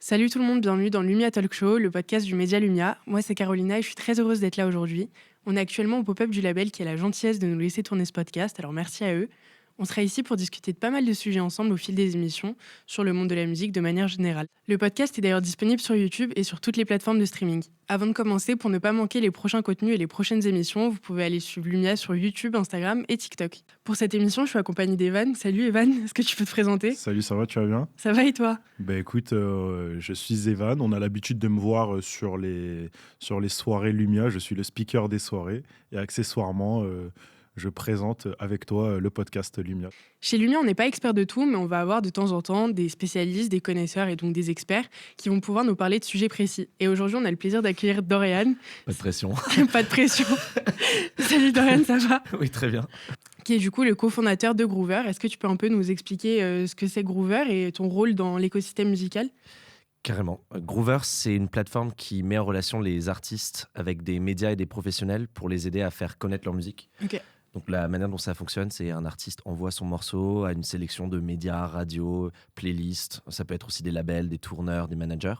Salut tout le monde, bienvenue dans Lumia Talk Show, le podcast du média Lumia. Moi c'est Carolina et je suis très heureuse d'être là aujourd'hui. On est actuellement au pop-up du label qui a la gentillesse de nous laisser tourner ce podcast, alors merci à eux. On sera ici pour discuter de pas mal de sujets ensemble au fil des émissions sur le monde de la musique de manière générale. Le podcast est d'ailleurs disponible sur YouTube et sur toutes les plateformes de streaming. Avant de commencer, pour ne pas manquer les prochains contenus et les prochaines émissions, vous pouvez aller suivre Lumia sur YouTube, Instagram et TikTok. Pour cette émission, je suis accompagnée d'Evan. Salut Evan, est-ce que tu peux te présenter? Salut, ça va, tu vas bien? Ça va et toi? Écoute, je suis Evan, on a l'habitude de me voir sur les soirées Lumia, je suis le speaker des soirées et accessoirement, je présente avec toi le podcast Lumia. Chez Lumia, on n'est pas expert de tout, mais on va avoir de temps en temps des spécialistes, des connaisseurs et donc des experts qui vont pouvoir nous parler de sujets précis. Et aujourd'hui, on a le plaisir d'accueillir Dorian. Pas de pression. Pas de pression. Salut Dorian, ça va? Oui, très bien. Qui est du coup le cofondateur de Groover. Est-ce que tu peux un peu nous expliquer ce que c'est Groover et ton rôle dans l'écosystème musical? Carrément. Groover, c'est une plateforme qui met en relation les artistes avec des médias et des professionnels pour les aider à faire connaître leur musique. Ok. Donc la manière dont ça fonctionne, c'est un artiste envoie son morceau à une sélection de médias, radio, playlists. Ça peut être aussi des labels, des tourneurs, des managers.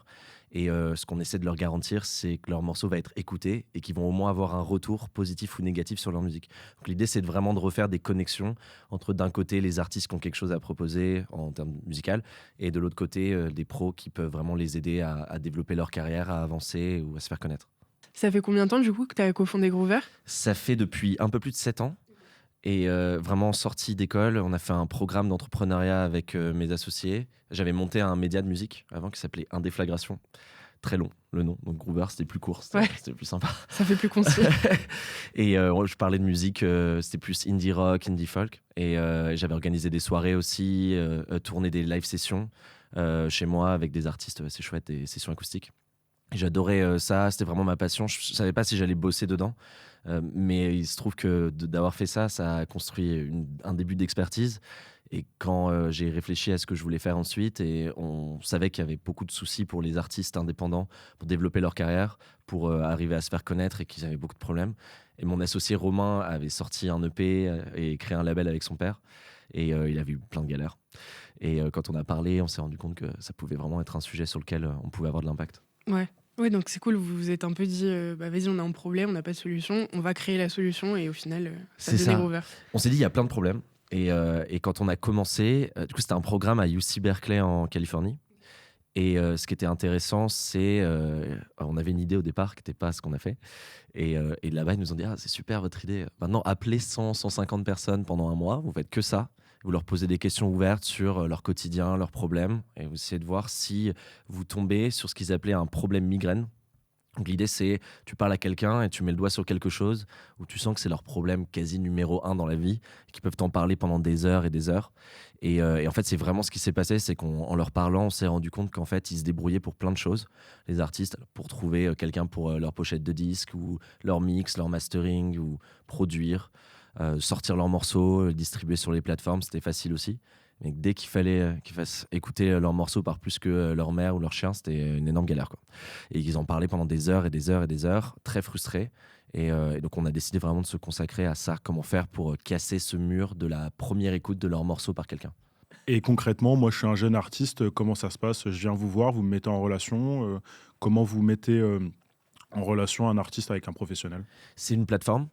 Et ce qu'on essaie de leur garantir, c'est que leur morceau va être écouté et qu'ils vont au moins avoir un retour positif ou négatif sur leur musique. Donc l'idée, c'est vraiment de refaire des connexions entre d'un côté les artistes qui ont quelque chose à proposer en termes musical et de l'autre côté des pros qui peuvent vraiment les aider à développer leur carrière, à avancer ou à se faire connaître. Ça fait combien de temps du coup que tu as cofondé Groover? Ça fait depuis un peu plus de 7 ans. Et vraiment sorti d'école, on a fait un programme d'entrepreneuriat avec mes associés. J'avais monté un média de musique avant qui s'appelait Indéflagration. Très long le nom, donc Groover c'était plus court, c'était plus sympa. Ça fait plus concis. Et je parlais de musique, c'était plus indie rock, indie folk. Et j'avais organisé des soirées aussi, tourné des live sessions chez moi avec des artistes assez chouettes, des sessions acoustiques. Et j'adorais ça, c'était vraiment ma passion. Je savais pas si j'allais bosser dedans, mais il se trouve que d'avoir fait ça, ça a construit un début d'expertise. Et quand j'ai réfléchi à ce que je voulais faire ensuite, et on savait qu'il y avait beaucoup de soucis pour les artistes indépendants pour développer leur carrière, pour arriver à se faire connaître et qu'ils avaient beaucoup de problèmes. Et mon associé Romain avait sorti un EP et créé un label avec son père. Et il avait eu plein de galères. Et quand on a parlé, on s'est rendu compte que ça pouvait vraiment être un sujet sur lequel on pouvait avoir de l'impact. Ouais, donc c'est cool, vous vous êtes un peu dit, vas-y, on a un problème, on n'a pas de solution, on va créer la solution et au final, ça a donné Groover. On s'est dit, il y a plein de problèmes. Et quand on a commencé, du coup, c'était un programme à UC Berkeley en Californie. Et ce qui était intéressant, c'est on avait une idée au départ qui n'était pas ce qu'on a fait. Et là-bas, ils nous ont dit, c'est super votre idée. Maintenant, appelez 150 personnes pendant un mois, vous faites que ça. Vous leur posez des questions ouvertes sur leur quotidien, leurs problèmes, et vous essayez de voir si vous tombez sur ce qu'ils appelaient un problème migraine. Donc l'idée, c'est tu parles à quelqu'un et tu mets le doigt sur quelque chose où tu sens que c'est leur problème quasi numéro 1 dans la vie, et qu'ils peuvent t'en parler pendant des heures et des heures. Et en fait, c'est vraiment ce qui s'est passé, c'est qu'en leur parlant, on s'est rendu compte qu'en fait, ils se débrouillaient pour plein de choses, les artistes, pour trouver quelqu'un pour leur pochette de disque, ou leur mix, leur mastering, ou produire. Sortir leurs morceaux, distribuer sur les plateformes, c'était facile aussi. Mais dès qu'il fallait qu'ils fassent écouter leurs morceaux par plus que leur mère ou leur chien, c'était une énorme galère, quoi. Et ils en parlaient pendant des heures et des heures et des heures, très frustrés. Et donc on a décidé vraiment de se consacrer à ça, comment faire pour casser ce mur de la première écoute de leurs morceaux par quelqu'un. Et concrètement, moi je suis un jeune artiste, comment ça se passe? Je viens vous voir, vous me mettez en relation, comment vous mettez en relation un artiste avec un professionnel? C'est une plateforme.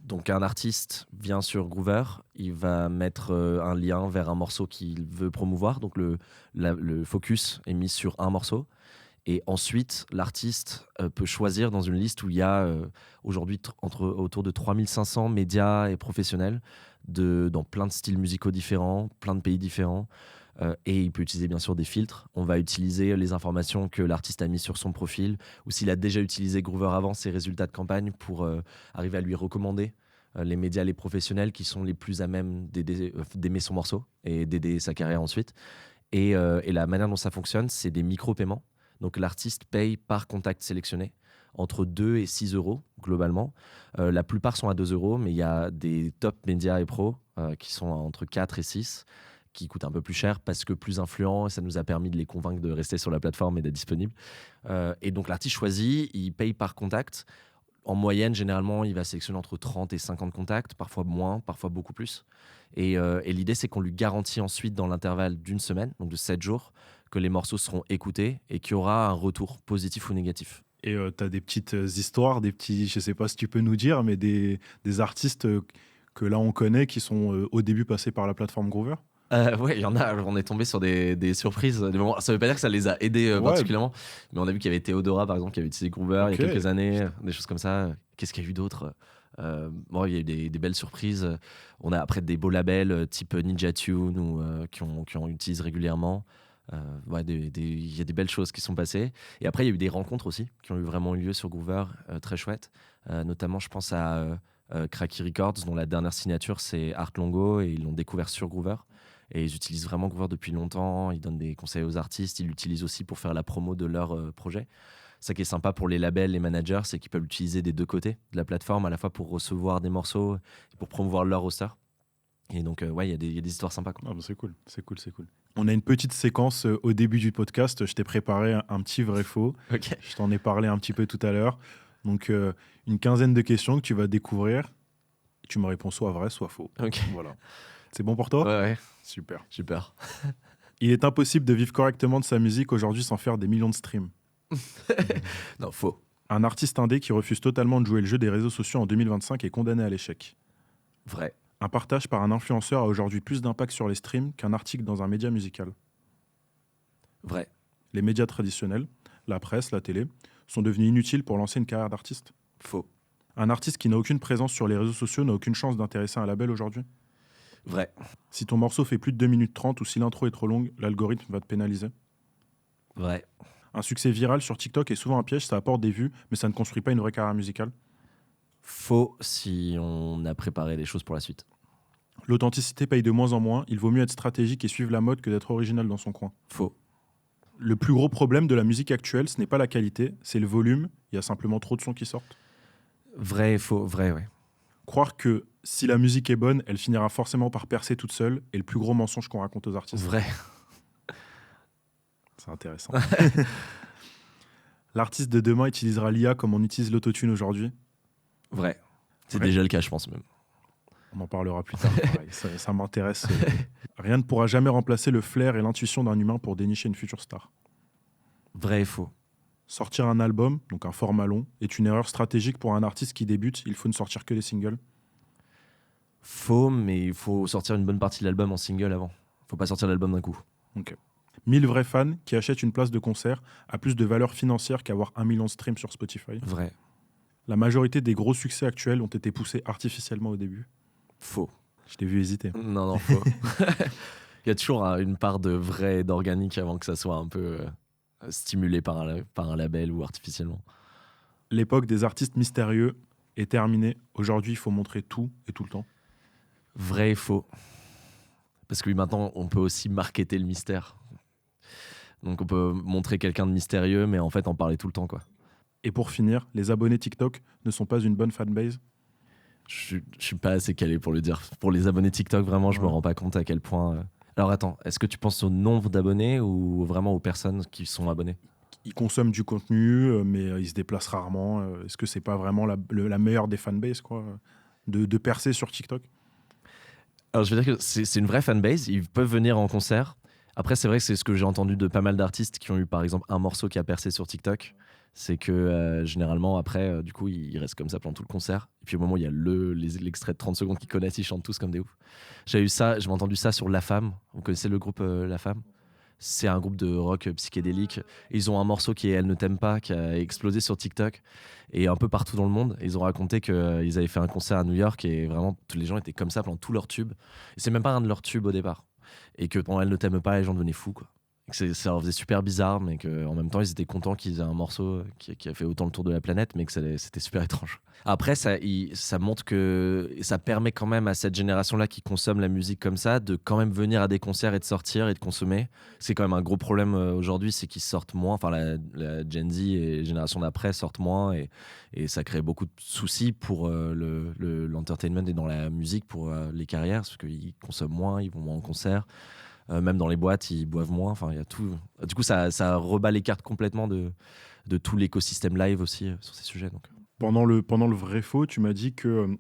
Donc un artiste vient sur Groover, il va mettre un lien vers un morceau qu'il veut promouvoir. Donc le focus est mis sur un morceau. Et ensuite, l'artiste peut choisir dans une liste où il y a aujourd'hui autour de 3500 médias et professionnels dans plein de styles musicaux différents, plein de pays différents. Et il peut utiliser bien sûr des filtres. On va utiliser les informations que l'artiste a mis sur son profil, ou s'il a déjà utilisé Groover avant, ses résultats de campagne, pour arriver à lui recommander les médias, les professionnels qui sont les plus à même d'aimer son morceau et d'aider sa carrière ensuite. Et la manière dont ça fonctionne, c'est des micro-paiements. Donc l'artiste paye par contact sélectionné entre 2 et 6 euros globalement. La plupart sont à 2 euros, mais il y a des top médias et pros qui sont entre 4 et 6, qui coûtent un peu plus cher parce que plus influents, et ça nous a permis de les convaincre de rester sur la plateforme et d'être disponibles. Et donc l'artiste choisit, il paye par contact. En moyenne, généralement, il va sélectionner entre 30 et 50 contacts, parfois moins, parfois beaucoup plus. Et l'idée, c'est qu'on lui garantit ensuite, dans l'intervalle d'une semaine, donc de 7 jours, que les morceaux seront écoutés et qu'il y aura un retour positif ou négatif. Et tu as des petites histoires, je sais pas si tu peux nous dire, mais des artistes que là on connaît qui sont au début passés par la plateforme Groover. Ouais, il y en a, on est tombé sur des surprises. Ça veut pas dire que ça les a aidés Ouais. particulièrement, mais on a vu qu'il y avait Théodora, par exemple, qui avait utilisé Groover il y a Ok. quelques années, des choses comme ça. Qu'est-ce qu'il y a eu d'autre? Il y a eu des belles surprises. On a après des beaux labels type Ninja Tune ou, qui en utilisent régulièrement. Il y a des belles choses qui sont passées. Et après, il y a eu des rencontres aussi qui ont vraiment eu lieu sur Groover, très chouettes. Notamment, je pense à Cracky Records, dont la dernière signature, c'est Art Longo, et ils l'ont découvert sur Groover. Et ils utilisent vraiment Groover depuis longtemps. Ils donnent des conseils aux artistes. Ils l'utilisent aussi pour faire la promo de leur projet. Ça qui est sympa pour les labels, les managers, c'est qu'ils peuvent l'utiliser des deux côtés de la plateforme, à la fois pour recevoir des morceaux et pour promouvoir leur roster. Et donc, il y a des histoires sympas, quoi. Ah, bah, c'est cool. On a une petite séquence au début du podcast. Je t'ai préparé un petit vrai-faux. Ok. Je t'en ai parlé un petit peu tout à l'heure. Donc, une quinzaine de questions que tu vas découvrir. Tu me réponds soit vrai, soit faux. Ok. Voilà. C'est bon pour toi? Ouais, Super. super. Il est impossible de vivre correctement de sa musique aujourd'hui sans faire des millions de streams. Non, faux. Un artiste indé qui refuse totalement de jouer le jeu des réseaux sociaux en 2025 est condamné à l'échec. Vrai. Un partage par un influenceur a aujourd'hui plus d'impact sur les streams qu'un article dans un média musical. Vrai. Les médias traditionnels, la presse, la télé, sont devenus inutiles pour lancer une carrière d'artiste. Faux. Un artiste qui n'a aucune présence sur les réseaux sociaux n'a aucune chance d'intéresser un label aujourd'hui. Vrai. Si ton morceau fait plus de 2 minutes 30 ou si l'intro est trop longue, l'algorithme va te pénaliser. Vrai. Un succès viral sur TikTok est souvent un piège, ça apporte des vues, mais ça ne construit pas une vraie carrière musicale. Faux si on a préparé les choses pour la suite. L'authenticité paye de moins en moins, il vaut mieux être stratégique et suivre la mode que d'être original dans son coin. Faux. Le plus gros problème de la musique actuelle, ce n'est pas la qualité, c'est le volume, il y a simplement trop de sons qui sortent. Vrai et faux. Vrai, ouais. Croire que si la musique est bonne, elle finira forcément par percer toute seule est le plus gros mensonge qu'on raconte aux artistes. Vrai. C'est intéressant. L'artiste de demain utilisera l'IA comme on utilise l'autotune aujourd'hui. Vrai. C'est Ouais. déjà le cas, je pense même. On en parlera plus tard. Pareil, ça m'intéresse. Rien ne pourra jamais remplacer le flair et l'intuition d'un humain pour dénicher une future star. Vrai et faux. Sortir un album, donc un format long, est une erreur stratégique pour un artiste qui débute. Il faut ne sortir que des singles. Faux, mais il faut sortir une bonne partie de l'album en single avant. Faut pas sortir l'album d'un coup. 1000 vrais fans qui achètent une place de concert a plus de valeur financière qu'avoir 1 million de streams sur Spotify. Vrai. La majorité des gros succès actuels ont été poussés artificiellement au début. Faux. Je t'ai vu hésiter. Non, faux. Il y a toujours une part de vrai et d'organique avant que ça soit un peu stimulé par un label ou artificiellement. L'époque des artistes mystérieux est terminée. Aujourd'hui, il faut montrer tout et tout le temps. Vrai et faux. Parce que oui, maintenant, on peut aussi marketer le mystère. Donc on peut montrer quelqu'un de mystérieux, mais en fait en parler tout le temps, quoi. Et pour finir, les abonnés TikTok ne sont pas une bonne fanbase. Je suis pas assez calé pour le dire. Pour les abonnés TikTok, vraiment, je me rends pas compte à quel point... Alors attends, est-ce que tu penses au nombre d'abonnés ou vraiment aux personnes qui sont abonnées? Ils consomment du contenu, mais ils se déplacent rarement. Est-ce que c'est pas vraiment la meilleure des fanbases, quoi, de percer sur TikTok? Alors je veux dire que c'est une vraie fanbase, ils peuvent venir en concert. Après, c'est vrai que c'est ce que j'ai entendu de pas mal d'artistes qui ont eu par exemple un morceau qui a percé sur TikTok. C'est que généralement, après, du coup, ils restent comme ça pendant tout le concert. Et puis au moment où il y a l'extrait de 30 secondes qu'ils connaissent, ils chantent tous comme des oufs. J'ai entendu ça sur La Femme. Vous connaissez le groupe La Femme? C'est un groupe de rock psychédélique. Ils ont un morceau qui est Elle ne t'aime pas, qui a explosé sur TikTok et un peu partout dans le monde. Ils ont raconté qu'ils avaient fait un concert à New York et vraiment, tous les gens étaient comme ça pendant tout leur tube. Et c'est même pas un de leurs tubes au départ. Et que pendant Elle ne t'aime pas, les gens devenaient fous, quoi. Ça leur faisait super bizarre, mais qu'en même temps, ils étaient contents qu'ils aient un morceau qui a fait autant le tour de la planète, mais que c'était super étrange. Après, ça montre que ça permet quand même à cette génération-là qui consomme la musique comme ça de quand même venir à des concerts et de sortir et de consommer. C'est quand même un gros problème aujourd'hui, c'est qu'ils sortent moins. Enfin, la Gen Z et les générations d'après sortent moins et ça crée beaucoup de soucis pour l'entertainment et dans la musique pour les carrières, parce qu'ils consomment moins, ils vont moins en concert. Même dans les boîtes, ils boivent moins. Enfin, il y a tout. Du coup, ça rebat les cartes complètement de tout l'écosystème live aussi sur ces sujets. Donc. Pendant le vrai faux, tu m'as dit que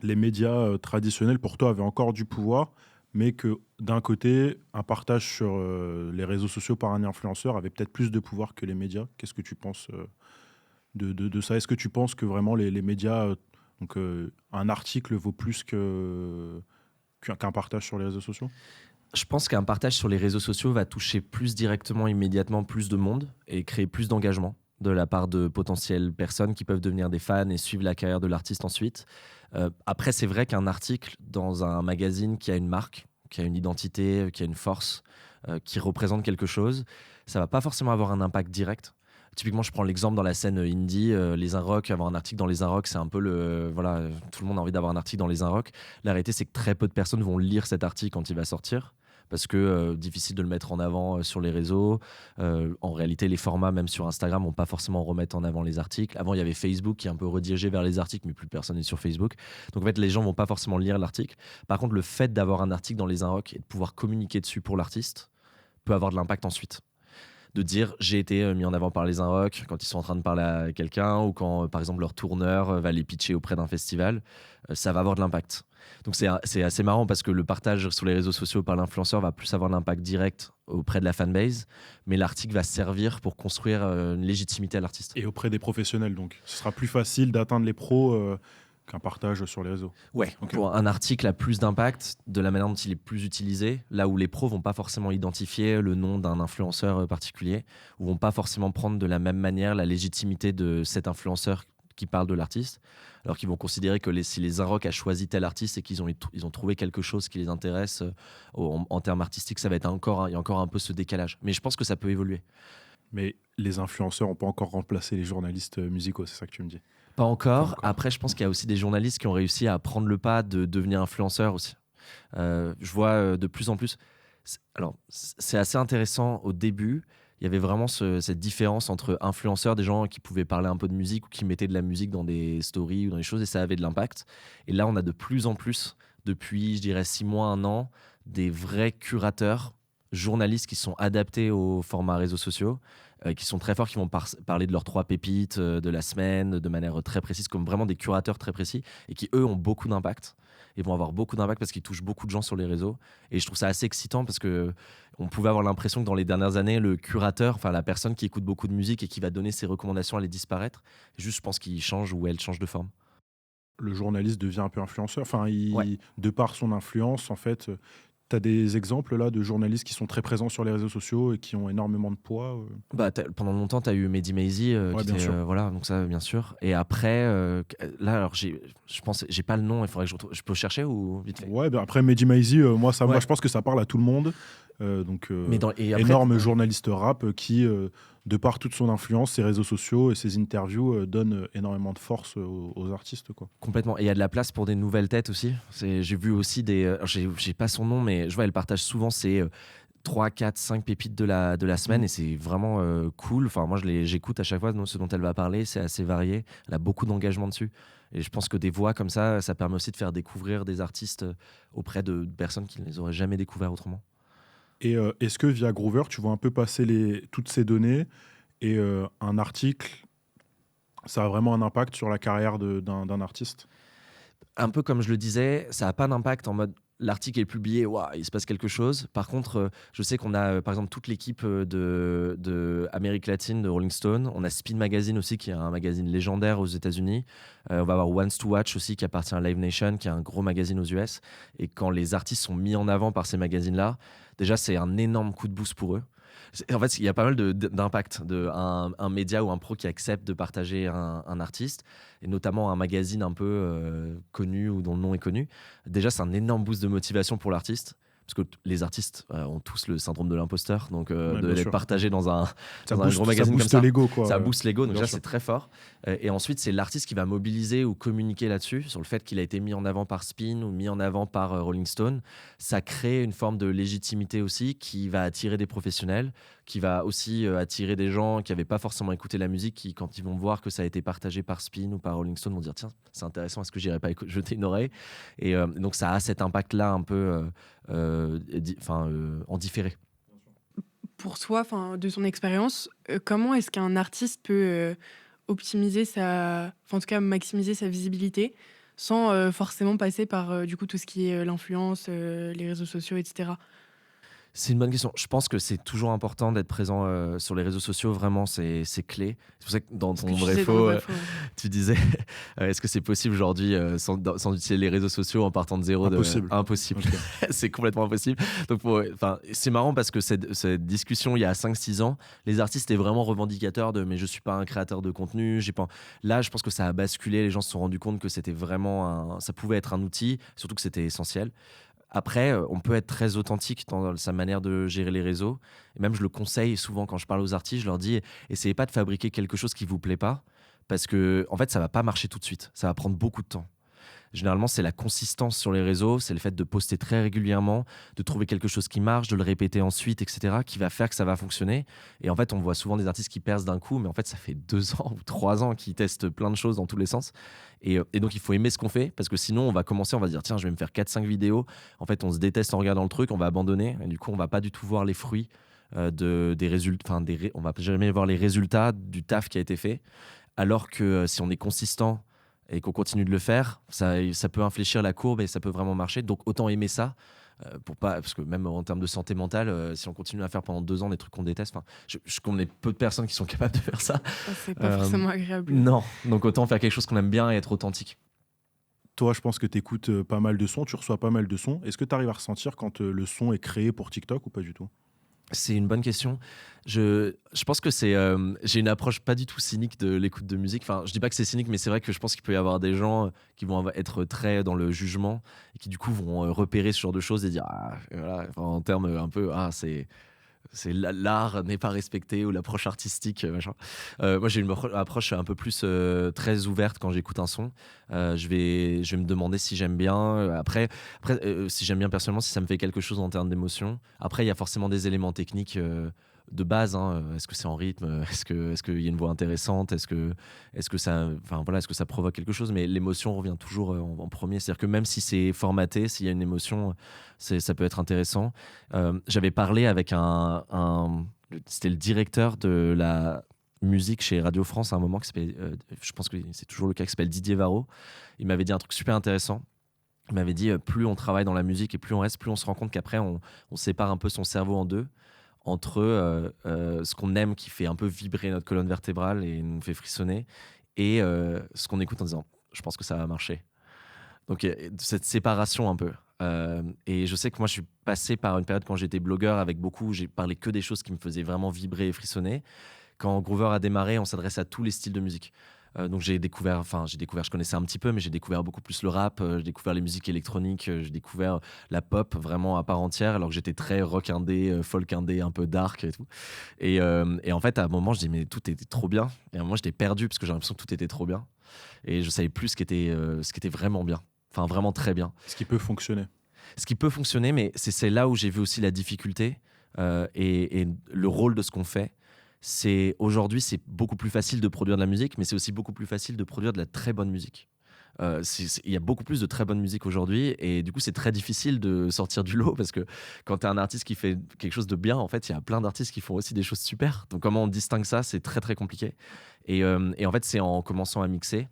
les médias traditionnels pour toi avaient encore du pouvoir, mais que d'un côté, un partage sur les réseaux sociaux par un influenceur avait peut-être plus de pouvoir que les médias. Qu'est-ce que tu penses de ça? Est-ce que tu penses que vraiment les médias, un article vaut plus qu'un partage sur les réseaux sociaux? Je pense qu'un partage sur les réseaux sociaux va toucher plus directement, immédiatement plus de monde et créer plus d'engagement de la part de potentielles personnes qui peuvent devenir des fans et suivre la carrière de l'artiste ensuite. Après, c'est vrai qu'un article dans un magazine qui a une marque, qui a une identité, qui a une force, qui représente quelque chose, ça va pas forcément avoir un impact direct. Typiquement, je prends l'exemple dans la scène indie, les Inrocks, avoir un article dans les Inrocks, c'est un peu voilà, tout le monde a envie d'avoir un article dans les Inrocks. La réalité, c'est que très peu de personnes vont lire cet article quand il va sortir, parce que difficile de le mettre en avant sur les réseaux. En réalité, les formats, même sur Instagram, vont pas forcément remettre en avant les articles. Avant, il y avait Facebook qui est un peu redirigé vers les articles, mais plus personne n'est sur Facebook. Donc en fait, les gens vont pas forcément lire l'article. Par contre, le fait d'avoir un article dans les Inrocks et de pouvoir communiquer dessus pour l'artiste peut avoir de l'impact ensuite. De dire j'ai été mis en avant par les Inrocks quand ils sont en train de parler à quelqu'un, ou quand par exemple leur tourneur va les pitcher auprès d'un festival, ça va avoir de l'impact. Donc c'est assez marrant parce que le partage sur les réseaux sociaux par l'influenceur va plus avoir l'impact direct auprès de la fanbase, mais l'article va servir pour construire une légitimité à l'artiste. Et auprès des professionnels, donc. Ce sera plus facile d'atteindre les pros qu'un partage sur les réseaux. Ouais, Ok. pour un article a plus d'impact de la manière dont il est plus utilisé, là où les pros vont pas forcément identifier le nom d'un influenceur particulier, ou vont pas forcément prendre de la même manière la légitimité de cet influenceur qui parle de l'artiste, alors qu'ils vont considérer que si les Inrocks a choisi tel artiste et qu'ils ont trouvé quelque chose qui les intéresse en termes artistiques, ça va être il y a encore un peu ce décalage. Mais je pense que ça peut évoluer. Mais les influenceurs n'ont pas encore remplacé les journalistes musicaux, c'est ça que tu me dis? Pas encore. Pas encore. Après, je pense qu'il y a aussi des journalistes qui ont réussi à prendre le pas de devenir influenceurs aussi. Je vois de plus en plus. Alors, c'est assez intéressant au début. Il y avait vraiment cette différence entre influenceurs, des gens qui pouvaient parler un peu de musique ou qui mettaient de la musique dans des stories ou dans des choses, et ça avait de l'impact. Et là, on a de plus en plus, depuis, je dirais, 6 mois, 1 an, des vrais curateurs, journalistes qui sont adaptés aux formats réseaux sociaux, qui sont très forts, qui vont parler de leurs 3 pépites de la semaine de manière très précise, comme vraiment des curateurs très précis, et qui, eux, ont beaucoup d'impact. Ils vont avoir beaucoup d'impact parce qu'ils touchent beaucoup de gens sur les réseaux. Et je trouve ça assez excitant parce que on pouvait avoir l'impression que dans les dernières années, le curateur, enfin la personne qui écoute beaucoup de musique et qui va donner ses recommandations, allait disparaître. Juste, je pense qu'il change ou elle change de forme. Le journaliste devient un peu influenceur. Enfin, Ouais. de par son influence, en fait, tu as des exemples là de journalistes qui sont très présents sur les réseaux sociaux et qui ont énormément de poids. Bah, pendant longtemps, tu as eu Mehdi Maizi, Ouais, qui bien était, sûr. voilà, donc ça, bien sûr. Et après, là, alors, je pense, j'ai pas le nom, il faudrait que je retrouve. Je peux chercher ou vite fait? Ouais, ben après Mehdi Maizi, moi, Ouais. je pense que ça parle à tout le monde. Et après, Énorme journaliste rap qui, de par toute son influence, ses réseaux sociaux et ses interviews, donne énormément de force aux artistes, quoi. complètement. Et il y a de la place pour des nouvelles têtes aussi. J'ai vu aussi des. Alors, j'ai pas son nom, mais je vois, elle partage souvent ses 3, 4, 5 pépites de la semaine, Mm. et c'est vraiment cool. Enfin, moi, j'écoute à chaque fois ce dont elle va parler. C'est assez varié. Elle a beaucoup d'engagement dessus. Et je pense que des voix comme ça permet aussi de faire découvrir des artistes auprès de personnes qui ne les auraient jamais découverts autrement. Et est-ce que via Groover, tu vois un peu passer toutes ces données et un article, ça a vraiment un impact sur la carrière d'un artiste? Un peu comme je le disais, ça n'a pas d'impact en mode l'article est publié, waouh, il se passe quelque chose. Par contre, je sais qu'on a par exemple toute l'équipe de Amérique latine de Rolling Stone. On a Spin Magazine aussi, qui est un magazine légendaire aux États-Unis. On va avoir Ones to Watch aussi, qui appartient à Live Nation, qui est un gros magazine aux US. Et quand les artistes sont mis en avant par ces magazines-là, déjà, c'est un énorme coup de boost pour eux. En fait, il y a pas mal d'impact un média ou un pro qui accepte de partager un artiste, et notamment un magazine un peu connu ou dont le nom est connu. Déjà, c'est un énorme boost de motivation pour l'artiste. Parce que les artistes ont tous le syndrome de l'imposteur, donc Ouais, bien d'être sûr. partagé dans un Ça gros booste, ça magazine comme booste ça, l'ego, quoi. ça booste l'ego, donc Bien là sûr. c'est très fort. Et ensuite, c'est l'artiste qui va mobiliser ou communiquer là-dessus, sur le fait qu'il a été mis en avant par Spin ou mis en avant par Rolling Stone. Ça crée une forme de légitimité aussi qui va attirer des professionnels, qui va aussi attirer des gens qui n'avaient pas forcément écouté la musique, qui, quand ils vont voir que ça a été partagé par Spin ou par Rolling Stone, vont dire tiens, c'est intéressant, est-ce que j'irais pas jeter une oreille? Et donc ça a cet impact-là un peu en différé. Pour toi, de ton expérience, comment est-ce qu'un artiste peut optimiser en tout cas maximiser sa visibilité sans forcément passer par du coup tout ce qui est l'influence, les réseaux sociaux, etc. C'est une bonne question. Je pense que c'est toujours important d'être présent sur les réseaux sociaux. Vraiment, c'est clé. C'est pour ça que dans Ce que ton tu vrai disais dans le faux, vrai faux. tu disais est-ce que c'est possible aujourd'hui sans utiliser les réseaux sociaux en partant de zéro Impossible. Impossible. Ok. C'est complètement impossible. Donc, c'est marrant parce que cette discussion, il y a 5-6 ans, les artistes étaient vraiment revendicateurs de mais je suis pas un créateur de contenu. J'ai pas... Là, je pense que ça a basculé. Les gens se sont rendus compte que c'était vraiment ça pouvait être un outil, surtout que c'était essentiel. Après, on peut être très authentique dans sa manière de gérer les réseaux. Et même, je le conseille souvent quand je parle aux artistes, je leur dis, essayez pas de fabriquer quelque chose qui vous plaît pas, parce que en fait, ça va pas marcher tout de suite. Ça va prendre beaucoup de temps. Généralement, c'est la consistance sur les réseaux, c'est le fait de poster très régulièrement, de trouver quelque chose qui marche, de le répéter ensuite, etc., qui va faire que ça va fonctionner. Et en fait, on voit souvent des artistes qui percent d'un coup, mais en fait, ça fait 2 ans ou 3 ans qu'ils testent plein de choses dans tous les sens. Et donc, il faut aimer ce qu'on fait, parce que sinon, on va commencer, on va dire, tiens, je vais me faire 4-5 vidéos. En fait, on se déteste en regardant le truc, on va abandonner, et du coup, on va pas du tout voir les fruits des résultats, on va jamais voir les résultats du taf qui a été fait. Alors que si on est consistant et qu'on continue de le faire, ça peut infléchir la courbe et ça peut vraiment marcher. Donc autant aimer ça, pour pas, parce que même en termes de santé mentale, si on continue à faire pendant 2 ans des trucs qu'on déteste, je connais peu de personnes qui sont capables de faire ça. Ah, c'est pas forcément agréable. Non, donc autant faire quelque chose qu'on aime bien et être authentique. Toi, je pense que tu écoutes pas mal de sons, tu reçois pas mal de sons. Est-ce que tu arrives à ressentir quand le son est créé pour TikTok ou pas du tout? C'est une bonne question. Je pense que j'ai une approche pas du tout cynique de l'écoute de musique. Enfin, je dis pas que c'est cynique, mais c'est vrai que je pense qu'il peut y avoir des gens qui vont être très dans le jugement et qui du coup vont repérer ce genre de choses et dire voilà, enfin, en termes un peu l'art n'est pas respecté ou l'approche artistique machin. Moi j'ai une approche un peu plus très ouverte quand j'écoute un son. Je vais me demander si j'aime bien. Après si j'aime bien personnellement, si ça me fait quelque chose en termes d'émotion. Après il y a forcément des éléments techniques de base, hein. Est-ce que c'est en rythme, est-ce qu'il y a une voix intéressante, est-ce que ça, enfin voilà, est-ce que ça provoque quelque chose, mais l'émotion revient toujours en premier. C'est-à-dire que même si c'est formaté, s'il y a une émotion, ça peut être intéressant. J'avais parlé avec c'était le directeur de la musique chez Radio France à un moment qui s'appelle, je pense que c'est toujours le cas, qui s'appelle Didier Varro. Il m'avait dit un truc super intéressant. Il m'avait dit plus on travaille dans la musique et plus on reste, plus on se rend compte qu'après on sépare un peu son cerveau en deux, entre ce qu'on aime qui fait un peu vibrer notre colonne vertébrale et nous fait frissonner, et ce qu'on écoute en disant je pense que ça va marcher. Donc cette séparation un peu. Et je sais que moi je suis passé par une période quand j'étais blogueur avec beaucoup, j'ai parlé que des choses qui me faisaient vraiment vibrer et frissonner. Quand Groover a démarré, on s'adresse à tous les styles de musique. Donc j'ai découvert, je connaissais un petit peu, mais j'ai découvert beaucoup plus le rap, j'ai découvert les musiques électroniques, j'ai découvert la pop vraiment à part entière, alors que j'étais très rock indé, folk indé, un peu dark et tout. Et en fait, à un moment, je dis mais tout était trop bien. Et à un moment, j'étais perdu parce que j'ai l'impression que tout était trop bien. Et je savais plus ce qui était vraiment bien. Enfin, vraiment très bien. Ce qui peut fonctionner. Ce qui peut fonctionner, mais c'est là où j'ai vu aussi la difficulté et le rôle de ce qu'on fait. Aujourd'hui, c'est beaucoup plus facile de produire de la musique, mais c'est aussi beaucoup plus facile de produire de la très bonne musique. Il y a beaucoup plus de très bonne musique aujourd'hui, et du coup c'est très difficile de sortir du lot, parce que quand tu es un artiste qui fait quelque chose de bien, en fait il y a plein d'artistes qui font aussi des choses super. Donc comment on distingue ça, c'est très très compliqué. Et en fait c'est en commençant à mixer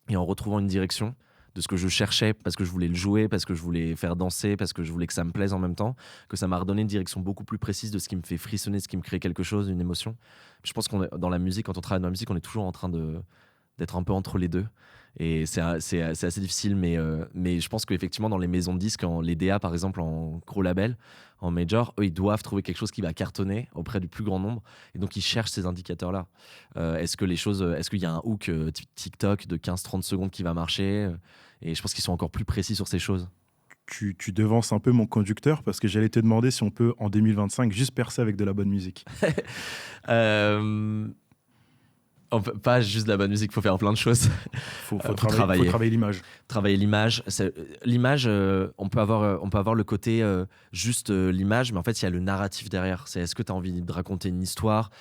et en retrouvant une direction de ce que je cherchais, parce que je voulais le jouer, parce que je voulais faire danser, parce que je voulais que ça me plaise en même temps, que ça m'a redonné une direction beaucoup plus précise de ce qui me fait frissonner, ce qui me crée quelque chose, une émotion. Je pense dans la musique, quand on travaille dans la musique, on est toujours en train d'être un peu entre les deux. Et c'est assez difficile, mais je pense qu'effectivement, dans les maisons de disques, les DA par exemple, en gros label, en major, eux, ils doivent trouver quelque chose qui va cartonner auprès du plus grand nombre. Et donc, ils cherchent ces indicateurs-là. Est-ce qu'il y a un hook TikTok de 15-30 secondes qui va marcher? Et je pense qu'ils sont encore plus précis sur ces choses. Tu devances un peu mon conducteur, parce que j'allais te demander si on peut, en 2025, juste percer avec de la bonne musique. Pas juste de la bonne musique, il faut faire plein de choses. Faut travailler l'image. Travailler l'image. L'image, on peut avoir le côté juste l'image, mais en fait, il y a le narratif derrière. Est-ce que tu as envie de raconter une histoire?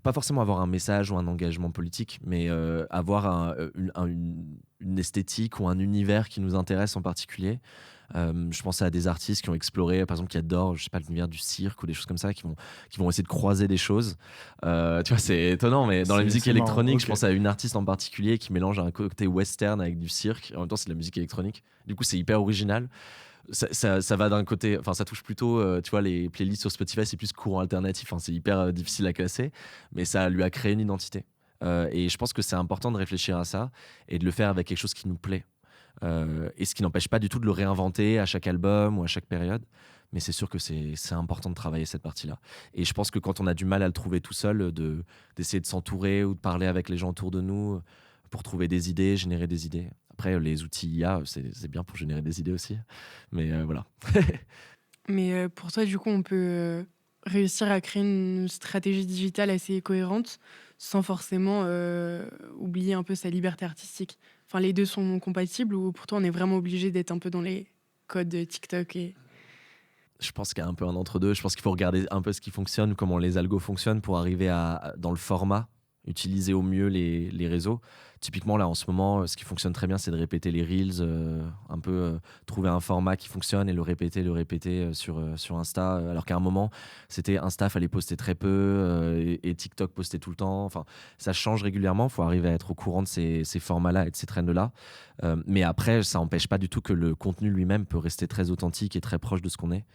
Pas forcément avoir un message ou un engagement politique, mais avoir une esthétique ou un univers qui nous intéresse en particulier. Je pense à des artistes qui ont exploré, par exemple, qui adorent, je sais pas, l'univers du cirque ou des choses comme ça, qui vont essayer de croiser des choses. Tu vois, c'est étonnant, mais dans la musique C'est marrant, électronique, ok. je pense à une artiste en particulier qui mélange un côté western avec du cirque. En même temps, c'est de la musique électronique. Du coup, c'est hyper original. Ça va d'un côté, enfin, ça touche plutôt, tu vois, les playlists sur Spotify, c'est plus courant alternatif. Enfin, c'est hyper difficile à classer, mais ça lui a créé une identité. Et je pense que c'est important de réfléchir à ça et de le faire avec quelque chose qui nous plaît. Et ce qui n'empêche pas du tout de le réinventer à chaque album ou à chaque période. Mais c'est sûr que c'est important de travailler cette partie-là. Et je pense que quand on a du mal à le trouver tout seul, d'essayer de s'entourer ou de parler avec les gens autour de nous pour trouver des idées, générer des idées. Après, les outils IA, c'est bien pour générer des idées aussi. Mais voilà. Mais pour toi, du coup, on peut réussir à créer une stratégie digitale assez cohérente sans forcément oublier un peu sa liberté artistique. Enfin, les deux sont compatibles ou pour toi, on est vraiment obligé d'être un peu dans les codes de TikTok et... Je pense qu'il y a un peu un entre-deux. Je pense qu'il faut regarder un peu ce qui fonctionne, comment les algos fonctionnent pour arriver dans le format, utiliser au mieux les réseaux. Typiquement, là, en ce moment, ce qui fonctionne très bien, c'est de répéter les Reels, un peu trouver un format qui fonctionne et le répéter sur Insta. Alors qu'à un moment, c'était Insta, fallait poster très peu et TikTok postait tout le temps. Enfin, ça change régulièrement. Il faut arriver à être au courant de ces formats-là et de ces trends-là. Mais après, ça n'empêche pas du tout que le contenu lui-même peut rester très authentique et très proche de ce qu'on est.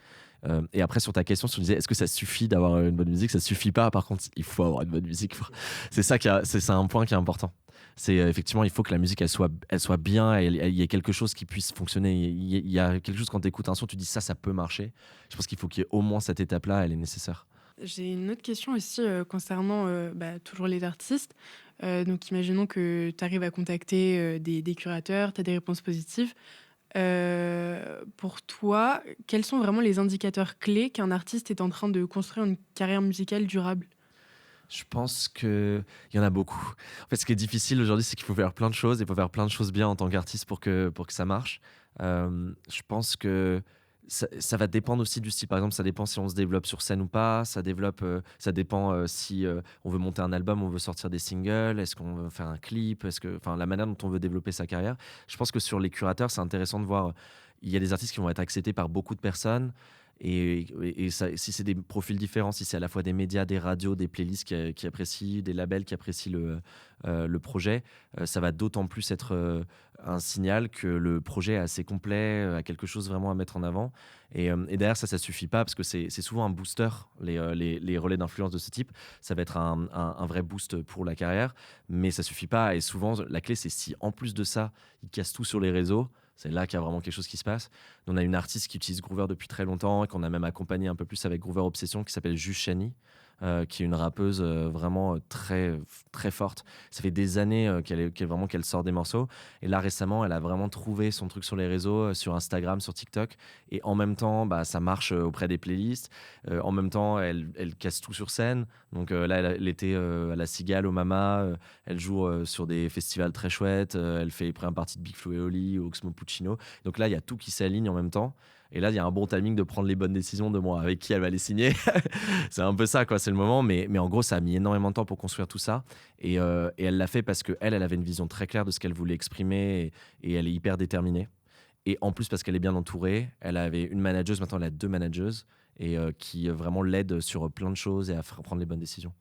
Et après, sur ta question, tu disais, est-ce que ça suffit d'avoir une bonne musique? Ça suffit pas. Par contre, il faut avoir une bonne musique. C'est un point qui est important. C'est effectivement, il faut que la musique elle soit bien, il y ait quelque chose qui puisse fonctionner. Il y a quelque chose quand tu écoutes un son, tu dis ça peut marcher. Je pense qu'il faut qu'il y ait au moins cette étape-là, elle est nécessaire. J'ai une autre question aussi concernant toujours les artistes. Donc, imaginons que tu arrives à contacter des curateurs, tu as des réponses positives. Pour toi, quels sont vraiment les indicateurs clés qu'un artiste est en train de construire une carrière musicale durable? Je pense qu'il y en a beaucoup. En fait, ce qui est difficile aujourd'hui, c'est qu'il faut faire plein de choses. Il faut faire plein de choses bien en tant qu'artiste pour que ça marche. Je pense que ça va dépendre aussi du style. Par exemple, ça dépend si on se développe sur scène ou pas. Ça dépend si on veut monter un album, on veut sortir des singles. Est-ce qu'on veut faire un clip? Enfin, la manière dont on veut développer sa carrière. Je pense que sur les curateurs, c'est intéressant de voir. Il y a des artistes qui vont être acceptés par beaucoup de personnes. Et si c'est des profils différents, si c'est à la fois des médias, des radios, des playlists qui apprécient, des labels qui apprécient le projet, ça va d'autant plus être un signal que le projet est assez complet, a quelque chose vraiment à mettre en avant. Et derrière, ça suffit pas parce que c'est souvent un booster, les relais d'influence de ce type. Ça va être un vrai boost pour la carrière, mais ça suffit pas. Et souvent, la clé, c'est si en plus de ça, ils cassent tout sur les réseaux. C'est là qu'il y a vraiment quelque chose qui se passe. On a une artiste qui utilise Groover depuis très longtemps et qu'on a même accompagné un peu plus avec Groover Obsession qui s'appelle Juge Chani, qui est une rappeuse vraiment très, très forte. Ça fait des années qu'elle sort des morceaux. Et là, récemment, elle a vraiment trouvé son truc sur les réseaux, sur Instagram, sur TikTok. Et en même temps, ça marche auprès des playlists. En même temps, elle casse tout sur scène. Donc là, elle était à la Cigale, au Mama. Elle joue sur des festivals très chouettes. Elle fait première partie de Big Flo et Oli, au Oxmo Puccino. Donc là, il y a tout qui s'aligne en même temps. Et là, il y a un bon timing de prendre les bonnes décisions de moi avec qui elle va les signer. C'est un peu ça, quoi. C'est le moment. Mais en gros, ça a mis énormément de temps pour construire tout ça. Et elle l'a fait parce qu'elle avait une vision très claire de ce qu'elle voulait exprimer. Et elle est hyper déterminée. Et en plus, parce qu'elle est bien entourée, elle avait une manageuse. Maintenant, elle a 2 manageuses. Et qui vraiment l'aident sur plein de choses et à faire prendre les bonnes décisions.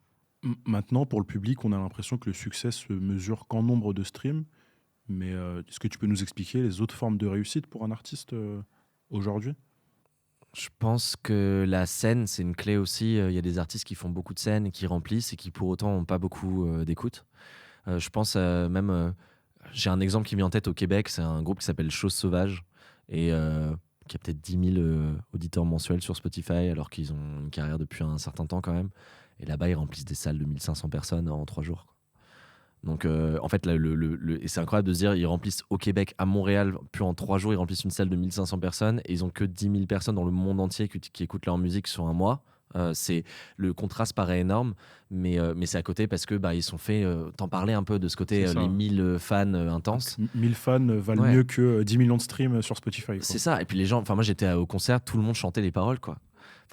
Maintenant, pour le public, on a l'impression que le succès se mesure qu'en nombre de streams. Mais est-ce que tu peux nous expliquer les autres formes de réussite pour un artiste aujourd'hui? Je pense que la scène, c'est une clé aussi. Il y a des artistes qui font beaucoup de scènes et qui remplissent et qui pour autant n'ont pas beaucoup d'écoute. Je pense même, j'ai un exemple qui me vient en tête au Québec, c'est un groupe qui s'appelle Chose Sauvage et qui a peut-être 10 000 auditeurs mensuels sur Spotify alors qu'ils ont une carrière depuis un certain temps quand même. Et là-bas, ils remplissent des salles de 1500 personnes en 3 jours. Donc en fait, et c'est incroyable de se dire, ils remplissent au Québec, à Montréal, puis en 3 jours, ils remplissent une salle de 1500 personnes et ils ont que 10 000 personnes dans le monde entier qui écoutent leur musique sur un mois. Le contraste paraît énorme, mais c'est à côté parce que ils sont fait. T'en parlais un peu de ce côté, les 1000 fans intenses. 1000 fans valent mieux que 10 millions de streams sur Spotify, quoi. C'est ça. Et puis les gens, enfin moi j'étais au concert, tout le monde chantait les paroles, quoi.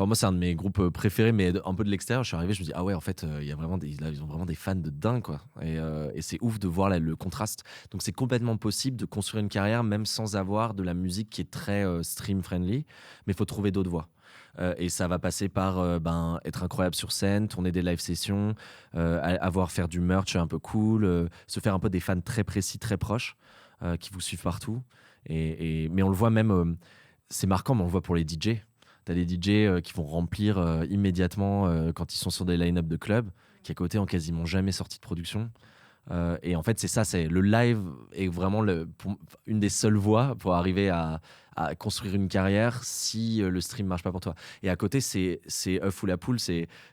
Enfin, moi, c'est un de mes groupes préférés, mais un peu de l'extérieur. Je suis arrivé, je me dis, ah ouais, en fait, il y a vraiment là, ils ont vraiment des fans de dingue, quoi. Et c'est ouf de voir là, le contraste. Donc, c'est complètement possible de construire une carrière même sans avoir de la musique qui est très stream-friendly, mais il faut trouver d'autres voies. Et ça va passer par être incroyable sur scène, tourner des live sessions, faire du merch un peu cool, se faire un peu des fans très précis, très proches, qui vous suivent partout. Mais on le voit même, c'est marquant, mais on le voit pour les DJ. T'as des DJ qui vont remplir immédiatement quand ils sont sur des line-up de club, qui à côté ont quasiment jamais sorti de production. Et en fait, c'est ça, c'est le live est vraiment une des seules voies pour arriver à construire une carrière si le stream marche pas pour toi. Et à côté, c'est œuf ou la poule.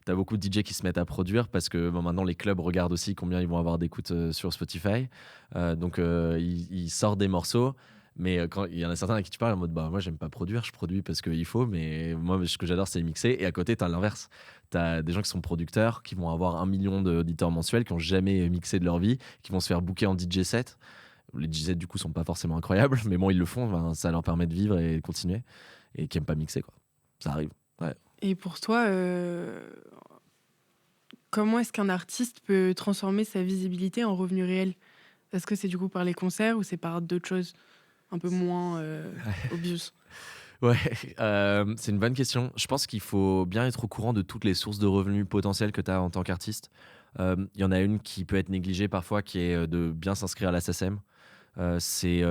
T'as beaucoup de DJ qui se mettent à produire parce que maintenant les clubs regardent aussi combien ils vont avoir d'écoutes sur Spotify. Donc ils sortent des morceaux. Mais quand il y en a certains à qui tu parles en mode bah moi j'aime pas produire, je produis parce qu'il faut, mais moi ce que j'adore c'est mixer. Et à côté t'as l'inverse, t'as des gens qui sont producteurs, qui vont avoir 1 million d'auditeurs mensuels, qui ont jamais mixé de leur vie, qui vont se faire booker en DJ set. Les DJ sets du coup sont pas forcément incroyables, mais bon ils le font, ben, ça leur permet de vivre et de continuer, et qui aiment pas mixer quoi. Ça arrive. Ouais. Et pour toi, comment est-ce qu'un artiste peut transformer sa visibilité en revenu réel? Est-ce que c'est du coup par les concerts ou c'est par d'autres choses un peu moins obvious? Ouais, c'est une bonne question. Je pense qu'il faut bien être au courant de toutes les sources de revenus potentielles que tu as en tant qu'artiste. Il y en a une qui peut être négligée parfois, qui est de bien s'inscrire à la SACEM. C'est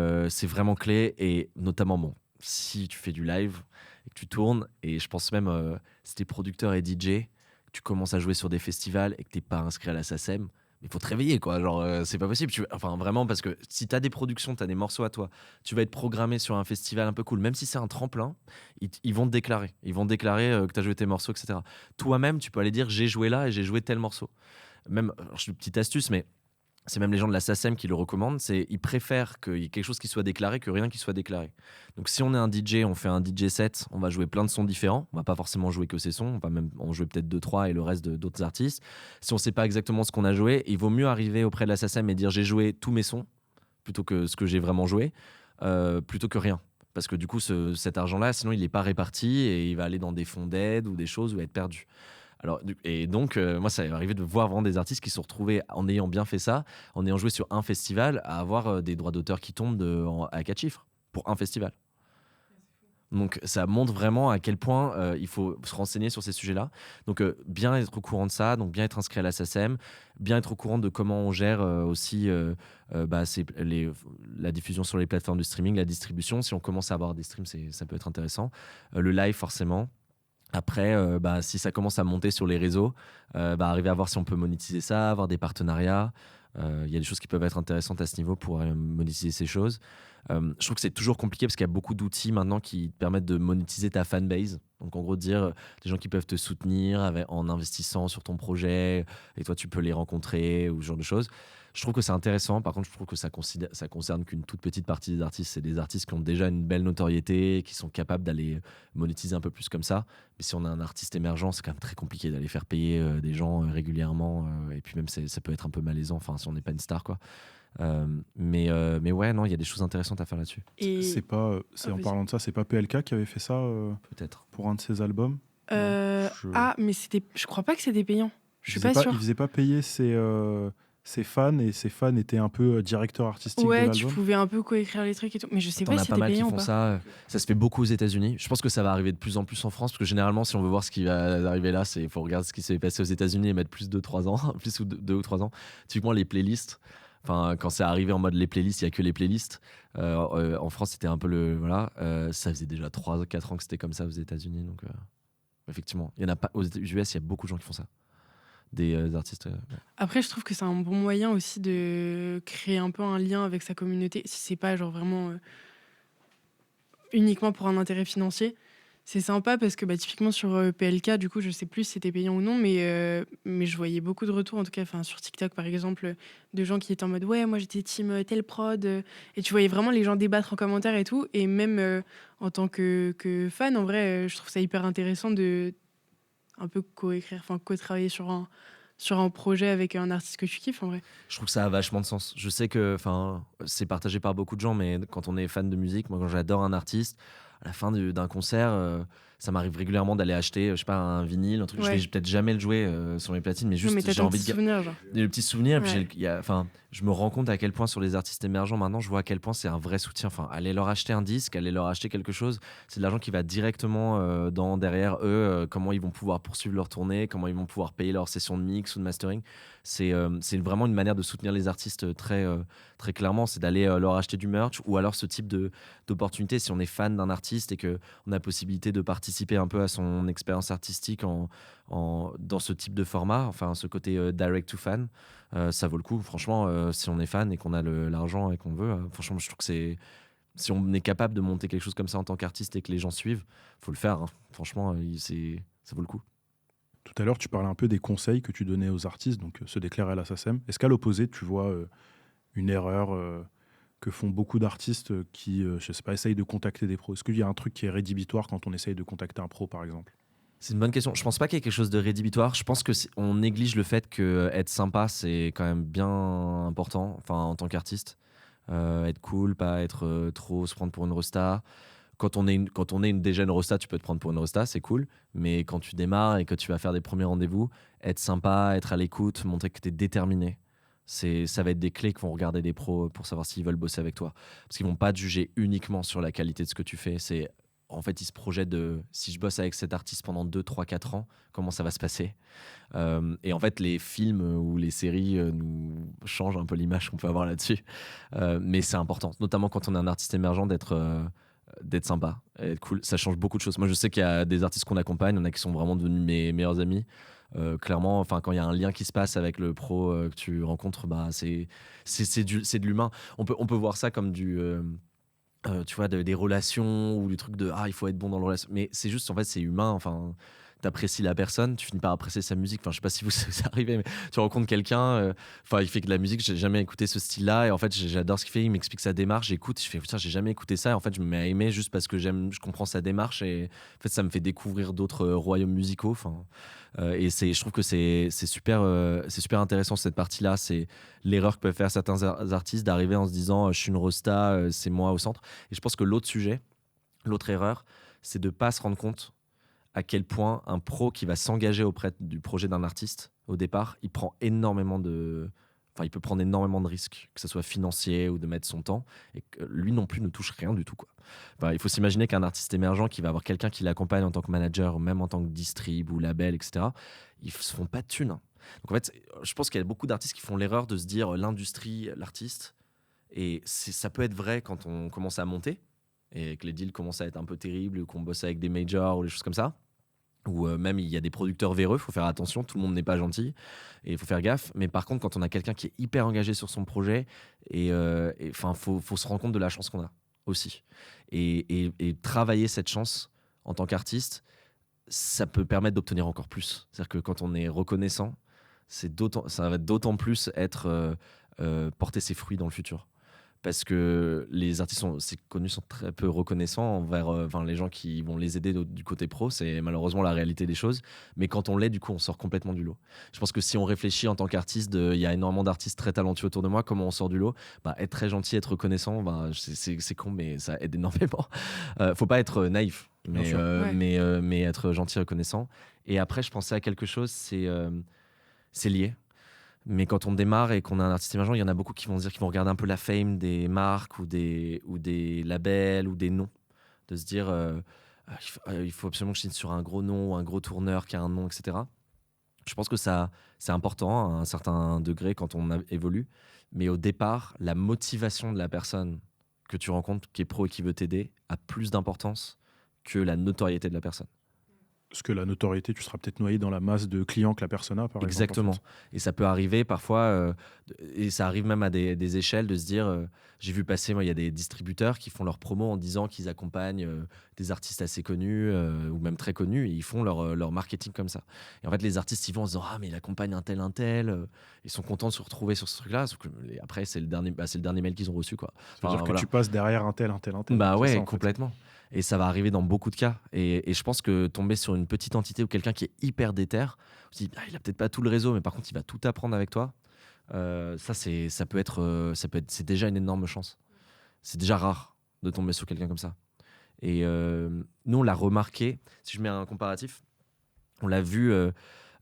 vraiment clé, et notamment, bon, si tu fais du live et que tu tournes, et je pense même si tu es producteur et DJ, que tu commences à jouer sur des festivals et que tu n'es pas inscrit à la SACEM, il faut te réveiller, quoi. Genre, c'est pas possible. Enfin, vraiment, parce que si tu as des productions, tu as des morceaux à toi, tu vas être programmé sur un festival un peu cool, même si c'est un tremplin, ils vont te déclarer. Ils vont déclarer que tu as joué tes morceaux, etc. Toi-même, tu peux aller dire j'ai joué là et j'ai joué tel morceau. Même, alors, je une petite astuce, mais c'est même les gens de la SACEM qui le recommandent, ils préfèrent qu'il y ait quelque chose qui soit déclaré que rien qui soit déclaré. Donc si on est un DJ, on fait un DJ set, on va jouer plein de sons différents, on va pas forcément jouer que ces sons, on va même en jouer peut-être 2-3 et le reste d'autres artistes. Si on sait pas exactement ce qu'on a joué, il vaut mieux arriver auprès de la SACEM et dire j'ai joué tous mes sons, plutôt que ce que j'ai vraiment joué, plutôt que rien. Parce que du coup, cet argent-là, sinon il n'est pas réparti et il va aller dans des fonds d'aide ou des choses où être perdu. Alors, et donc, moi, ça m'est arrivé de voir vraiment des artistes qui se sont retrouvés, en ayant bien fait ça, en ayant joué sur un festival, à avoir des droits d'auteur qui tombent à 4 chiffres pour un festival. Donc, ça montre vraiment à quel point il faut se renseigner sur ces sujets-là. Donc, bien être au courant de ça, donc bien être inscrit à la SACEM, bien être au courant de comment on gère aussi la diffusion sur les plateformes de streaming, la distribution. Si on commence à avoir des streams, ça peut être intéressant. Le live, forcément. Après, si ça commence à monter sur les réseaux, arriver à voir si on peut monétiser ça, avoir des partenariats. Il y a des choses qui peuvent être intéressantes à ce niveau pour monétiser ces choses. Je trouve que c'est toujours compliqué parce qu'il y a beaucoup d'outils maintenant qui te permettent de monétiser ta fanbase. Donc en gros, dire des gens qui peuvent te soutenir en investissant sur ton projet, et toi tu peux les rencontrer ou ce genre de choses. Je trouve que c'est intéressant. Par contre, je trouve que ça concerne qu'une toute petite partie des artistes. C'est des artistes qui ont déjà une belle notoriété, qui sont capables d'aller monétiser un peu plus comme ça. Mais si on a un artiste émergent, c'est quand même très compliqué d'aller faire payer des gens régulièrement. Et puis même, ça peut être un peu malaisant, enfin, si on n'est pas une star, quoi. Mais ouais, non, il y a des choses intéressantes à faire là-dessus. Et... En parlant de ça, c'est pas PLK qui avait fait ça peut-être pour un de ses albums? Ah, mais je crois pas que c'était payant. Je suis pas sûre. Il faisait pas payer ses fans, et ses fans étaient un peu directeurs artistiques de l'album. Ouais, tu pouvais un peu coécrire les trucs et tout. Mais je sais pas si c'était payant ou pas. Ça se fait beaucoup aux États-Unis. Je pense que ça va arriver de plus en plus en France, parce que généralement, si on veut voir ce qui va arriver là, il faut regarder ce qui s'est passé aux États-Unis et mettre plus de 3 ans, plus ou 2 ou 3 ans. Typiquement, les playlists. Enfin, quand c'est arrivé en mode les playlists, il n'y a que les playlists. En France, c'était un peu ça faisait déjà 3-4 ans que c'était comme ça aux États-Unis. Donc, effectivement, il y en a pas aux US, il y a beaucoup de gens qui font ça. Des artistes. Ouais. Après, je trouve que c'est un bon moyen aussi de créer un peu un lien avec sa communauté. Si c'est pas genre vraiment uniquement pour un intérêt financier, c'est sympa parce que typiquement sur PLK, du coup, je sais plus si c'était payant ou non, mais je voyais beaucoup de retours, en tout cas sur TikTok par exemple, de gens qui étaient en mode ouais, moi j'étais team tel prod, et tu voyais vraiment les gens débattre en commentaire et tout, et même en tant que fan, en vrai, je trouve ça hyper intéressant de un peu coécrire, enfin co-travailler sur un projet avec un artiste que tu kiffes, en vrai. Je trouve que ça a vachement de sens. Je sais que c'est partagé par beaucoup de gens, mais quand on est fan de musique, moi quand j'adore un artiste, à la fin d'un concert, ça m'arrive régulièrement d'aller acheter, je sais pas, un vinyle, un truc. Je Ouais. vais peut-être jamais le jouer sur mes platines, mais Non, juste mais t'as j'ai ton envie petit de souvenir, genre. le petit souvenir. Puis Ouais. je me rends compte à quel point sur les artistes émergents maintenant, je vois à quel point c'est un vrai soutien. Enfin, aller leur acheter un disque, aller leur acheter quelque chose, c'est de l'argent qui va directement derrière eux, comment ils vont pouvoir poursuivre leur tournée, comment ils vont pouvoir payer leur session de mix ou de mastering. C'est vraiment une manière de soutenir les artistes très clairement, c'est d'aller leur acheter du merch ou alors ce type d'opportunité. Si on est fan d'un artiste et que on a la possibilité de participer un peu à son expérience artistique dans ce type de format, enfin ce côté direct to fan, ça vaut le coup. Franchement, si on est fan et qu'on a l'argent et qu'on veut, franchement, je trouve que si on est capable de monter quelque chose comme ça en tant qu'artiste et que les gens suivent, faut le faire, hein. Franchement, ça vaut le coup. Tout à l'heure, tu parlais un peu des conseils que tu donnais aux artistes, donc se déclarer à la SACEM. Est-ce qu'à l'opposé, tu vois une erreur que font beaucoup d'artistes qui, je sais pas, essayent de contacter des pros? Est-ce qu'il y a un truc qui est rédhibitoire quand on essaye de contacter un pro, par exemple? C'est une bonne question. Je pense pas qu'il y ait quelque chose de rédhibitoire. Je pense que on néglige le fait que être sympa, c'est quand même bien important. Enfin, en tant qu'artiste, être cool, pas être trop se prendre pour une rosta. Quand on est déjà une rosta, tu peux te prendre pour une rosta, c'est cool. Mais quand tu démarres et que tu vas faire des premiers rendez-vous, être sympa, être à l'écoute, montrer que tu es déterminé. Ça va être des clés que vont regarder des pros pour savoir s'ils veulent bosser avec toi. Parce qu'ils vont pas te juger uniquement sur la qualité de ce que tu fais. En fait, ils se projettent de si je bosse avec cet artiste pendant 2, 3, 4 ans, comment ça va se passer. Et en fait, les films ou les séries nous changent un peu l'image qu'on peut avoir là-dessus. Mais c'est important, notamment quand on est un artiste émergent, d'être sympa, et être cool. Ça change beaucoup de choses. Moi, je sais qu'il y a des artistes qu'on accompagne, il y en a qui sont vraiment devenus mes meilleurs amis. Clairement, enfin, quand il y a un lien qui se passe avec le pro que tu rencontres, bah, c'est de l'humain. On peut voir ça comme tu vois, des relations ou du truc de il faut être bon dans le relation. Mais c'est juste, en fait, c'est humain. Enfin, t'apprécies la personne, tu finis par apprécier sa musique. Enfin, je sais pas si vous c'est arrivé, mais tu rencontres quelqu'un, enfin, il fait de la musique, j'ai jamais écouté ce style-là, et en fait, j'adore ce qu'il fait, il m'explique sa démarche, j'écoute, je fais putain, j'ai jamais écouté ça, et en fait, je me mets à aimer juste parce que je comprends sa démarche, et en fait, ça me fait découvrir d'autres royaumes musicaux. Enfin, et je trouve que c'est super intéressant cette partie-là. C'est l'erreur que peuvent faire certains artistes d'arriver en se disant je suis une rosta, c'est moi au centre. Et je pense que l'autre erreur, c'est de pas se rendre compte à quel point un pro qui va s'engager auprès du projet d'un artiste, au départ, il peut prendre énormément de risques, que ce soit financier ou de mettre son temps, et que lui non plus ne touche rien du tout, quoi. Enfin, il faut s'imaginer qu'un artiste émergent qui va avoir quelqu'un qui l'accompagne en tant que manager, ou même en tant que distrib ou label, etc., ils se font pas de thunes, hein. Donc en fait, je pense qu'il y a beaucoup d'artistes qui font l'erreur de se dire l'industrie, l'artiste, et ça peut être vrai quand on commence à monter, et que les deals commencent à être un peu terribles, ou qu'on bosse avec des majors ou des choses comme ça, ou même il y a des producteurs véreux, il faut faire attention, tout le monde n'est pas gentil et il faut faire gaffe. Mais par contre, quand on a quelqu'un qui est hyper engagé sur son projet, faut se rendre compte de la chance qu'on a aussi. Et travailler cette chance en tant qu'artiste, ça peut permettre d'obtenir encore plus. C'est-à-dire que quand on est reconnaissant, ça va d'autant plus porter ses fruits dans le futur. Parce que les artistes c'est connu, sont très peu reconnaissants envers les gens qui vont les aider du côté pro. C'est malheureusement la réalité des choses. Mais quand on l'est, du coup, on sort complètement du lot. Je pense que si on réfléchit en tant qu'artiste, il y a énormément d'artistes très talentueux autour de moi. Comment on sort du lot? Être très gentil, être reconnaissant, c'est con, mais ça aide énormément. Faut pas être naïf, Bien sûr. Ouais. mais être gentil, reconnaissant. Et après, je pensais à quelque chose, c'est lié. Mais quand on démarre et qu'on a un artiste émergent, il y en a beaucoup qui vont se dire qu'ils vont regarder un peu la fame des marques ou des labels ou des noms. De se dire, il faut absolument que je signe sur un gros nom ou un gros tourneur qui a un nom, etc. Je pense que ça, c'est important à un certain degré quand on évolue. Mais au départ, la motivation de la personne que tu rencontres, qui est pro et qui veut t'aider, a plus d'importance que la notoriété de la personne. Parce que la notoriété, tu seras peut-être noyé dans la masse de clients que la personne a, par Exactement. exemple. Et ça peut arriver parfois, et ça arrive même à des échelles de se dire, j'ai vu passer, moi, il y a des distributeurs qui font leur promo en disant qu'ils accompagnent des artistes assez connus ou même très connus, et ils font leur marketing comme ça. Et en fait, les artistes, ils vont en se disant, mais il accompagne un tel, ils sont contents de se retrouver sur ce truc-là. Sauf que après, c'est le dernier mail qu'ils ont reçu, quoi. C'est-à-dire que Voilà. tu passes derrière un tel. Bah C'est ouais, ça, en fait. complètement. Et ça va arriver dans beaucoup de cas. Et je pense que tomber sur une petite entité ou quelqu'un qui est hyper déter, on se dit, il a peut-être pas tout le réseau, mais par contre, il va tout apprendre avec toi. C'est déjà une énorme chance. C'est déjà rare de tomber sur quelqu'un comme ça. Et nous, on l'a remarqué, si je mets un comparatif, on l'a vu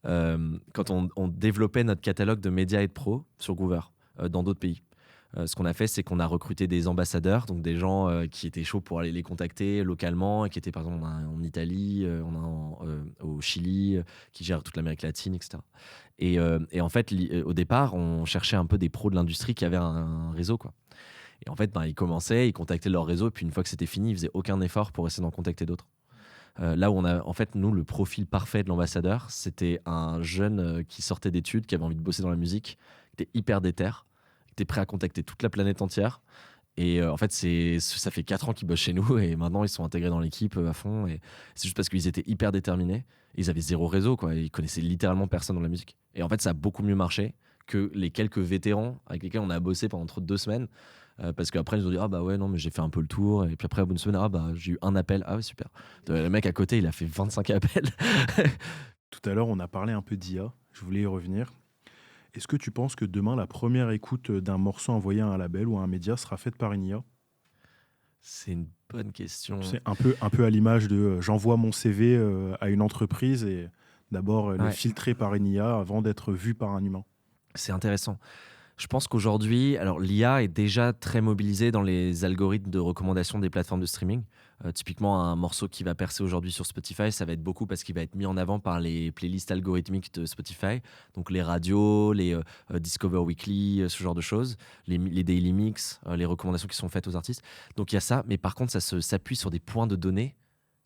quand on développait notre catalogue de médias et de pros sur Groover dans d'autres pays. Ce qu'on a fait, c'est qu'on a recruté des ambassadeurs, donc des gens qui étaient chauds pour aller les contacter localement, et qui étaient par exemple en Italie, au Chili, qui gèrent toute l'Amérique latine, etc. Et en fait, au départ, on cherchait un peu des pros de l'industrie qui avaient un réseau, quoi. Et en fait, ils commençaient, ils contactaient leur réseau, et puis une fois que c'était fini, ils faisaient aucun effort pour essayer d'en contacter d'autres. Là où on a, en fait, nous, le profil parfait de l'ambassadeur, c'était un jeune qui sortait d'études, qui avait envie de bosser dans la musique, qui était hyper déter, qui était prêt à contacter toute la planète entière. Et en fait, ça fait 4 ans qu'ils bossent chez nous, et maintenant, ils sont intégrés dans l'équipe à fond. Et c'est juste parce qu'ils étaient hyper déterminés. Ils avaient zéro réseau, quoi. Ils connaissaient littéralement personne dans la musique. Et en fait, ça a beaucoup mieux marché que les quelques vétérans avec lesquels on a bossé pendant 2 semaines. Parce qu'après, ils nous ont dit ah bah ouais, non, mais j'ai fait un peu le tour. Et puis après, au bout d'une semaine, ah bah j'ai eu un appel. Ah ouais, super. Le mec à côté, il a fait 25 appels. Tout à l'heure, on a parlé un peu d'IA. Je voulais y revenir. Est-ce que tu penses que demain, la première écoute d'un morceau envoyé à un label ou à un média sera faite par une IA? C'est une bonne question. C'est un peu à l'image de j'envoie mon CV à une entreprise et d'abord le Ouais. filtrer par une IA avant d'être vu par un humain. C'est intéressant. Je pense qu'aujourd'hui, alors l'IA est déjà très mobilisée dans les algorithmes de recommandation des plateformes de streaming. Typiquement, un morceau qui va percer aujourd'hui sur Spotify, ça va être beaucoup parce qu'il va être mis en avant par les playlists algorithmiques de Spotify, donc les radios, les Discover Weekly, ce genre de choses, les daily mix, les recommandations qui sont faites aux artistes. Donc il y a ça, mais par contre, ça s'appuie sur des points de données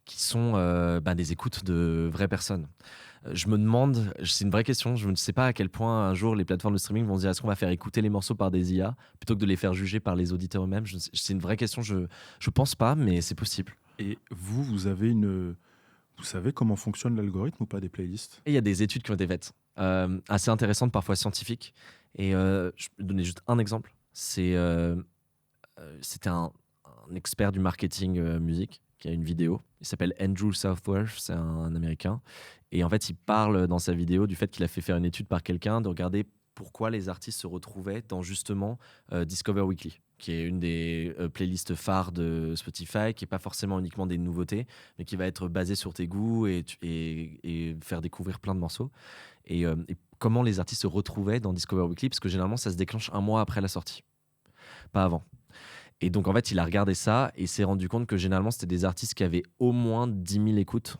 qui sont des écoutes de vraies personnes. Je me demande, c'est une vraie question, je ne sais pas à quel point un jour les plateformes de streaming vont se dire est-ce qu'on va faire écouter les morceaux par des IA plutôt que de les faire juger par les auditeurs eux-mêmes. C'est une vraie question, je pense pas, mais c'est possible. Et vous savez comment fonctionne l'algorithme ou pas des playlists? Et il y a des études qui ont été faites, assez intéressantes, parfois scientifiques. Et je vais donner juste un exemple. C'était un expert du marketing musique qui a une vidéo. Il s'appelle Andrew Southworth, c'est un Américain. Et en fait, il parle dans sa vidéo du fait qu'il a fait faire une étude par quelqu'un, de regarder pourquoi les artistes se retrouvaient dans justement Discover Weekly, qui est une des playlists phares de Spotify, qui n'est pas forcément uniquement des nouveautés, mais qui va être basée sur tes goûts et faire découvrir plein de morceaux. Et comment les artistes se retrouvaient dans Discover Weekly, parce que généralement, ça se déclenche un mois après la sortie, pas avant. Et donc, en fait, il a regardé ça et s'est rendu compte que généralement, c'était des artistes qui avaient au moins 10 000 écoutes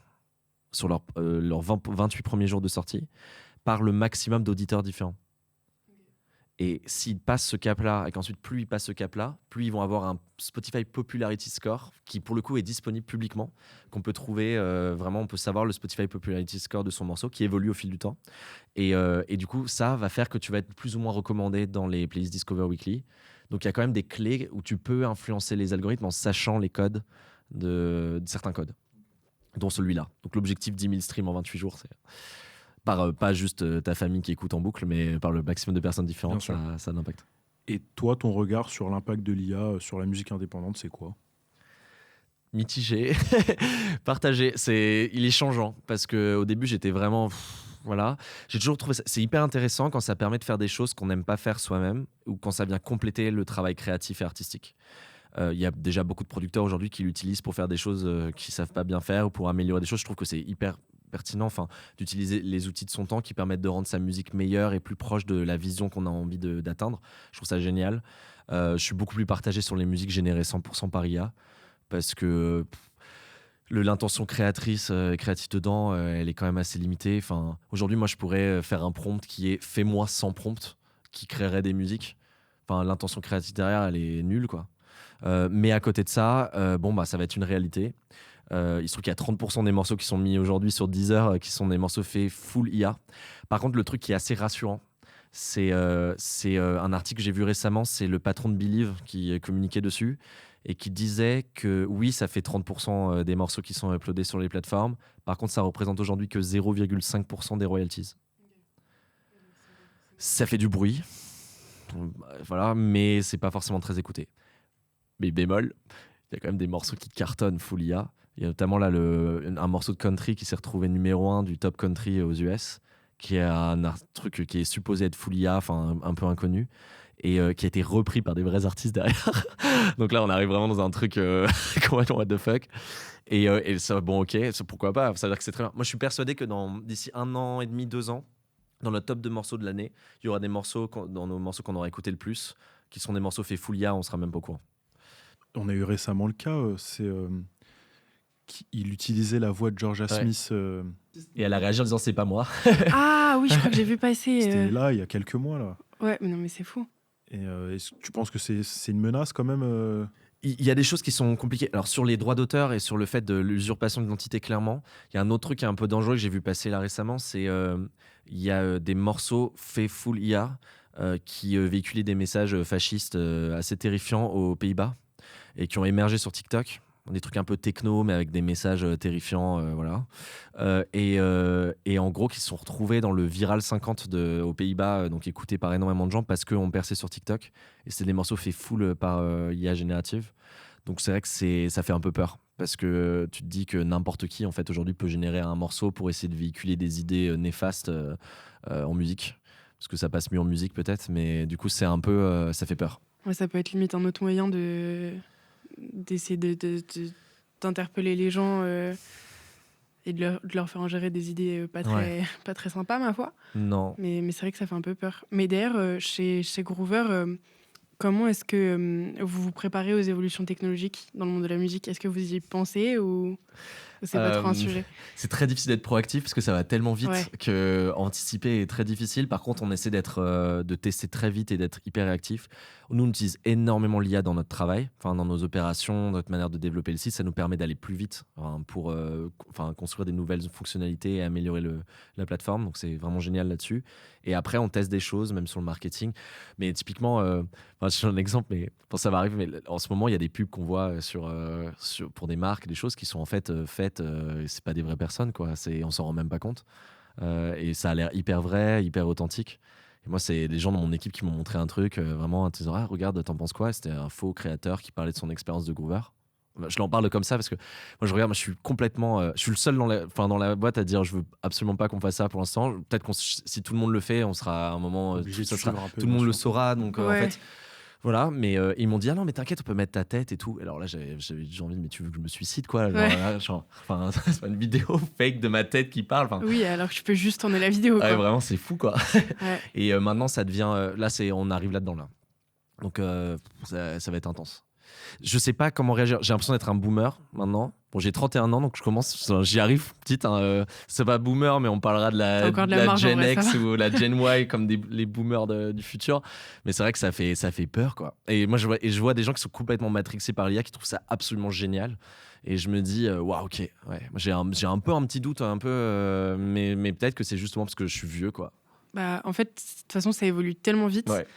sur leurs 28 premiers jours de sortie par le maximum d'auditeurs différents. Et s'ils passent ce cap-là, et qu'ensuite, plus ils passent ce cap-là, plus ils vont avoir un Spotify Popularity Score qui, pour le coup, est disponible publiquement, qu'on peut trouver vraiment, on peut savoir le Spotify Popularity Score de son morceau qui évolue au fil du temps. Et du coup, ça va faire que tu vas être plus ou moins recommandé dans les playlists Discover Weekly. Donc, il y a quand même des clés où tu peux influencer les algorithmes en sachant les codes de certains codes, dont celui-là. Donc, l'objectif 10 000 streams en 28 jours, c'est pas juste ta famille qui écoute en boucle, mais par le maximum de personnes différentes, ça a un impact. Et toi, ton regard sur l'impact de l'IA sur la musique indépendante, c'est quoi? Mitigé, partagé. Il est changeant parce qu'au début, j'étais vraiment... Voilà. J'ai toujours trouvé ça, c'est hyper intéressant quand ça permet de faire des choses qu'on n'aime pas faire soi-même ou quand ça vient compléter le travail créatif et artistique. Il y a déjà beaucoup de producteurs aujourd'hui qui l'utilisent pour faire des choses qu'ils ne savent pas bien faire ou pour améliorer des choses. Je trouve que c'est hyper pertinent d'utiliser les outils de son temps qui permettent de rendre sa musique meilleure et plus proche de la vision qu'on a envie d'atteindre. Je trouve ça génial. Je suis beaucoup plus partagé sur les musiques générées 100% par IA parce que l'intention créatrice, créative dedans, elle est quand même assez limitée. Aujourd'hui, moi, je pourrais faire un prompt qui est « fais-moi sans prompt », qui créerait des musiques. L'intention créative derrière, elle est nulle, quoi. Mais à côté de ça, ça va être une réalité. Il se trouve qu'il y a 30% des morceaux qui sont mis aujourd'hui sur Deezer qui sont des morceaux faits full IA. Par contre, le truc qui est assez rassurant, c'est un article que j'ai vu récemment, c'est le patron de Believe qui communiquait dessus et qui disait que oui, ça fait 30% des morceaux qui sont uploadés sur les plateformes. Par contre, ça représente aujourd'hui que 0,5% des royalties. Ça fait du bruit, voilà, mais c'est pas forcément très écouté. Mais bémol, il y a quand même des morceaux qui cartonnent full IA. Il y a notamment là un morceau de country qui s'est retrouvé numéro 1 du top country aux US, qui est un truc qui est supposé être full IA, un peu inconnu. et qui a été repris par des vrais artistes derrière. Donc là, on arrive vraiment dans un truc complètement what the fuck. Et ça, bon, ok, pourquoi pas, ça veut dire que c'est très bien. Moi, je suis persuadé que d'ici 1 an et demi, 2 ans, dans notre top de morceaux de l'année, il y aura des morceaux, dans nos morceaux qu'on aura écoutés le plus, qui sont des morceaux faits full IA, on sera même pas au courant. On a eu récemment le cas, il utilisait la voix de Georgia Smith. Et elle a réagi en disant c'est pas moi. Ah oui, je crois que j'ai vu passer. C'était là, il y a quelques mois. Là. Ouais, mais non, mais c'est fou. Et est-ce que tu penses que c'est une menace quand même Il y a des choses qui sont compliquées. Alors sur les droits d'auteur et sur le fait de l'usurpation d'identité, clairement, il y a un autre truc qui est un peu dangereux que j'ai vu passer là récemment, c'est il y a des morceaux faits full IA qui véhiculaient des messages fascistes assez terrifiants aux Pays-Bas et qui ont émergé sur TikTok. Des trucs un peu techno, mais avec des messages terrifiants, voilà. Et en gros, qui se sont retrouvés dans le Viral 50 aux Pays-Bas, donc écoutés par énormément de gens parce qu'on perçait sur TikTok. Et c'est des morceaux faits full par IA générative. Donc c'est vrai que ça fait un peu peur. Parce que tu te dis que n'importe qui, en fait, aujourd'hui, peut générer un morceau pour essayer de véhiculer des idées néfastes en musique. Parce que ça passe mieux en musique, peut-être. Mais du coup, c'est un peu... ça fait peur. Ouais, ça peut être limite un autre moyen d'essayer d'interpeller les gens et de leur faire ingérer des idées pas très sympas, ma foi. Non. Mais c'est vrai que ça fait un peu peur. Mais d'ailleurs, chez Groover, comment est-ce que vous vous préparez aux évolutions technologiques dans le monde de la musique ? Est-ce que vous y pensez ou c'est pas trop un sujet ? C'est très difficile d'être proactif parce que ça va tellement vite que anticiper est très difficile. Par contre, on essaie de tester très vite et d'être hyper réactif. Nous, on utilise énormément l'IA dans notre travail, dans nos opérations, notre manière de développer le site. Ça nous permet d'aller plus vite pour construire des nouvelles fonctionnalités et améliorer la plateforme. Donc, c'est vraiment génial là-dessus. Et après, on teste des choses, même sur le marketing. Mais typiquement, je donne un exemple, mais ça va arriver. Mais en ce moment, il y a des pubs qu'on voit pour des marques, des choses qui sont en fait faites. C'est pas des vraies personnes, quoi. On s'en rend même pas compte. Et ça a l'air hyper vrai, hyper authentique. Et moi, c'est les gens dans mon équipe qui m'ont montré un truc, vraiment, en disant, regarde, t'en penses quoi ? C'était un faux créateur qui parlait de son expérience de Groover. Je l'en parle comme ça parce que moi, je suis complètement. Je suis le seul dans la boîte à dire je veux absolument pas qu'on fasse ça pour l'instant. Peut-être si tout le monde le fait, on sera à un moment. Tout le monde le saura. Donc en fait. Voilà, mais ils m'ont dit, ah non, mais t'inquiète, on peut mettre ta tête et tout. Et alors là, j'avais envie de, mais tu veux que je me suicide, quoi c'est pas une vidéo fake de ma tête qui parle. Oui, alors que tu peux juste tourner la vidéo. Ouais, vraiment, c'est fou, quoi. Et maintenant, ça devient. Là, on arrive là-dedans, là. Donc, ça va être intense. Je sais pas comment réagir. J'ai l'impression d'être un boomer maintenant. Bon, j'ai 31 ans, donc j'y arrive petite. C'est pas boomer, mais on parlera de la Gen X ou la Gen Y comme les boomers du futur. Mais c'est vrai que ça fait peur, quoi. Et moi, je vois des gens qui sont complètement matrixés par l'IA, qui trouvent ça absolument génial. Et je me dis, waouh, ok. Ouais. J'ai un peu un petit doute, mais peut-être que c'est justement parce que je suis vieux, quoi. Bah, en fait, de toute façon, ça évolue tellement vite. Ouais.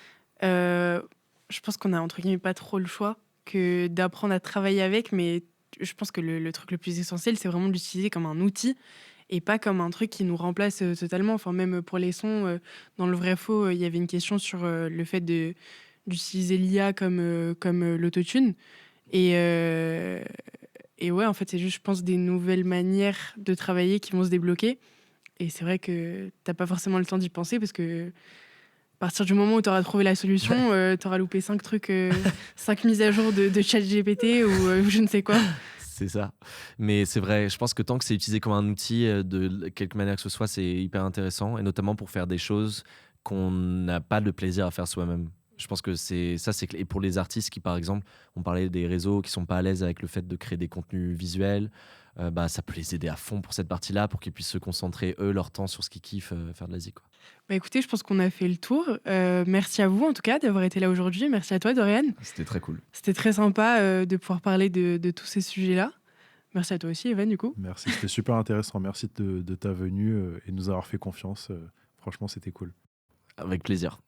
Je pense qu'on a, entre guillemets, pas trop le choix que d'apprendre à travailler avec, mais je pense que le truc le plus essentiel, c'est vraiment de l'utiliser comme un outil et pas comme un truc qui nous remplace totalement. Enfin, même pour les sons, dans le vrai faux, il y avait une question sur le fait d'utiliser l'IA comme l'autotune. Et ouais, en fait, c'est juste, je pense, des nouvelles manières de travailler qui vont se débloquer. Et c'est vrai que t'as pas forcément le temps d'y penser parce que à partir du moment où tu auras trouvé la solution, tu auras loupé 5 trucs, 5 mises à jour de ChatGPT ou je ne sais quoi. C'est ça. Mais c'est vrai, je pense que tant que c'est utilisé comme un outil, de quelque manière que ce soit, c'est hyper intéressant. Et notamment pour faire des choses qu'on n'a pas de plaisir à faire soi-même. Je pense que c'est ça. Et pour les artistes qui, par exemple, on parlait des réseaux qui sont pas à l'aise avec le fait de créer des contenus visuels, ça peut les aider à fond pour cette partie-là, pour qu'ils puissent se concentrer, eux, leur temps sur ce qu'ils kiffent, faire de l'Asie, quoi. Bah écoutez, je pense qu'on a fait le tour. Merci à vous, en tout cas, d'avoir été là aujourd'hui. Merci à toi, Dorian. C'était très cool. C'était très sympa de pouvoir parler de tous ces sujets-là. Merci à toi aussi, Evan, du coup. Merci, c'était super intéressant. Merci de ta venue et de nous avoir fait confiance. Franchement, c'était cool. Avec plaisir.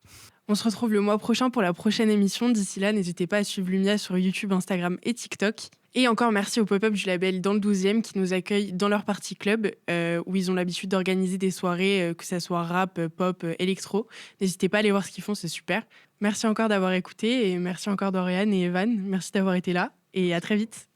On se retrouve le mois prochain pour la prochaine émission. D'ici là, n'hésitez pas à suivre Lumia sur YouTube, Instagram et TikTok. Et encore merci au pop-up du label dans le 12e qui nous accueille dans leur party club où ils ont l'habitude d'organiser des soirées, que ça soit rap, pop, électro. N'hésitez pas à aller voir ce qu'ils font, c'est super. Merci encore d'avoir écouté et merci encore Dorian et Evan. Merci d'avoir été là et à très vite.